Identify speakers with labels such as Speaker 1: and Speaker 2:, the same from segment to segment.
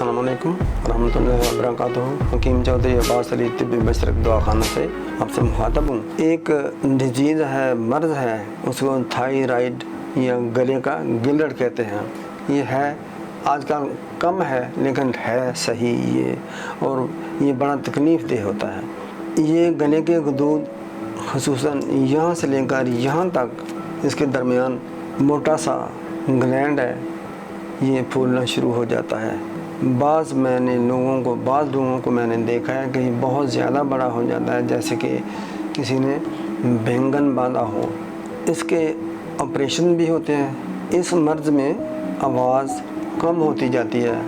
Speaker 1: अस्सलाम वालेकुम रहमतुल्लाहि व बरकातुहू। हकीम चौधरी अब्बास अली तिब्बी मशरक दवाखाना से आपसे मुखातब हूँ। एक डिजीज़ है, मर्ज़ है, उसको थायराइड या गले का गिल्लड़ कहते हैं। ये है आजकल कम है लेकिन है सही ये, और ये बड़ा तकलीफ़ देह होता है। ये गले के गदूद ख़ुसूसन यहाँ से लेकर यहाँ तक इसके दरमियान मोटा सा ग्लैंड है, ये फूलना शुरू हो जाता है। बाज़ लोगों को मैंने देखा है कि बहुत ज़्यादा बड़ा हो जाता है, जैसे कि किसी ने बैंगन बांधा हो। इसके ऑपरेशन भी होते हैं। इस मर्ज़ में आवाज़ कम होती जाती है,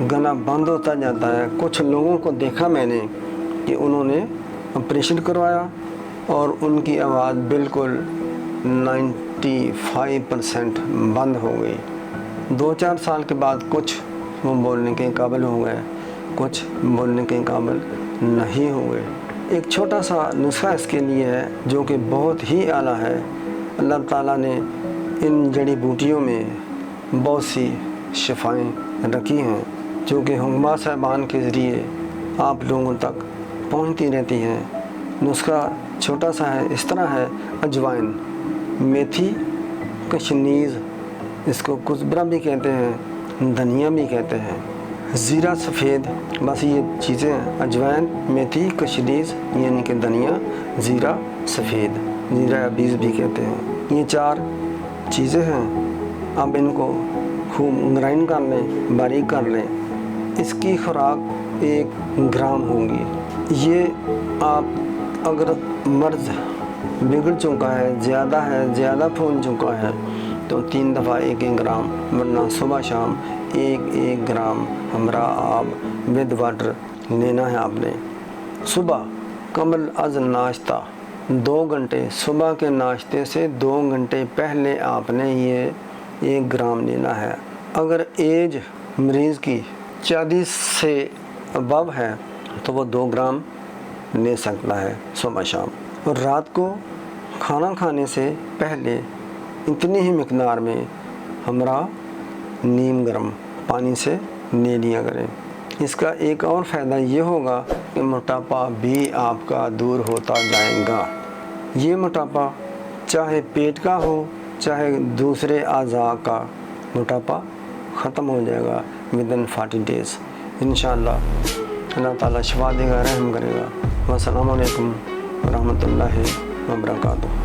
Speaker 1: गला बंद होता जाता है। कुछ लोगों को देखा मैंने कि उन्होंने ऑपरेशन करवाया और उनकी आवाज़ बिल्कुल 95% बंद हो गई। 2-4 साल के बाद कुछ वो बोलने के काबिल हो गए, कुछ बोलने के काबिल नहीं हुए। एक छोटा सा नुस्खा इसके लिए है जो कि बहुत ही आला है। अल्लाह ताला ने इन जड़ी बूटियों में बहुत सी शिफाएँ रखी हैं जो कि हुक्मा साहबान के ज़रिए आप लोगों तक पहुंचती रहती हैं। नुस्खा छोटा सा है, इस तरह है। अजवाइन, मेथी, कशनीज़, इसको कुज़बरा भी कहते हैं, धनिया भी कहते हैं, ज़ीरा सफ़ेद, बस ये चीज़ें हैं। अजवाइन, मेथी, कशनीज़ यानी कि धनिया, ज़ीरा सफ़ेद, ज़ीरा अबीज़ भी कहते हैं। ये 4 चीज़ें हैं। अब इनको खूब ग्राइंड कर लें, बारीक कर लें। इसकी खुराक 1 ग्राम होगी। ये आप अगर मर्ज़ बिगड़ चुका है, ज़्यादा फूल चुका है तो 3 दफ़ा 1-1 ग्राम, वरना सुबह शाम 1-1 ग्राम हमरा आप विद वाटर लेना है आपने। सुबह कबल अज़ नाश्ता 2 घंटे, सुबह के नाश्ते से 2 घंटे पहले आपने ये 1 ग्राम लेना है। अगर एज मरीज़ की 40 से अबव है तो वो 2 ग्राम ले सकता है सुबह शाम। और रात को खाना खाने से पहले इतनी ही मिक़दार में हमरा नीम गर्म पानी से ले लिया करें। इसका एक और फ़ायदा ये होगा कि मोटापा भी आपका दूर होता जाएगा। ये मोटापा चाहे पेट का हो, चाहे दूसरे अज़ा का मोटापा ख़त्म हो जाएगा विदिन 40 डेज़ इंशाअल्लाह। अल्लाह ताला शिफा देगा, रहम करेगा। वस्सलामु अलैकुम व रहमतुल्लाहि व बरकातुहू।